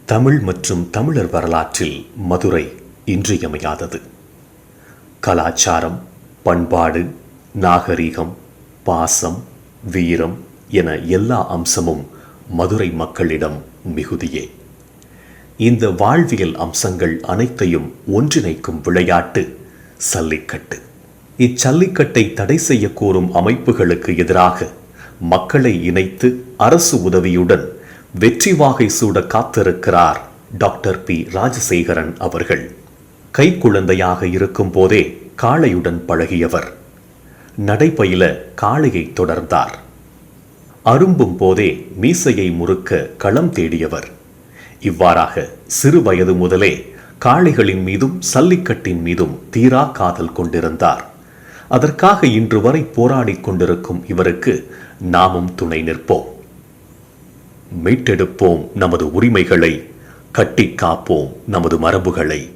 தமிழ் மற்றும் தமிழர் வரலாற்றில் மதுரை இன்றியமையாதது. கலாச்சாரம், பண்பாடு, நாகரிகம், பாசம், வீரம் என எல்லா அம்சமும் மதுரை மக்களிடம் மிகுதியே. இந்த வாழ்வியல் அம்சங்கள் அனைத்தையும் ஒன்றிணைக்கும் விளையாட்டு சல்லிக்கட்டு. இச்சல்லிக்கட்டை தடை செய்ய கோரும் அமைப்புகளுக்கு எதிராக மக்களை இணைத்து அரசு உதவியுடன் வெற்றி வாகை சூட காத்திருக்கிறார் டாக்டர் பி ராஜசேகரன் அவர்கள். கைக்குழந்தையாக இருக்கும் போதே காளையுடன் பழகியவர். நடைபயில காளையை தொடர்ந்தார். அரும்பும் போதே மீசையை முறுக்க களம் தேடியவர். இவ்வாறாக சிறு வயது முதலே காளைகளின் மீதும் சல்லிக்கட்டின் மீதும் தீரா காதல் கொண்டிருந்தார். அதற்காக இன்று வரை போராடிக் கொண்டிருக்கும் இவருக்கு நாமும் துணை நிற்போம். மீட்டெடுப்போம் நமது உரிமைகளை, கட்டிக் காப்போம் நமது மரபுகளை.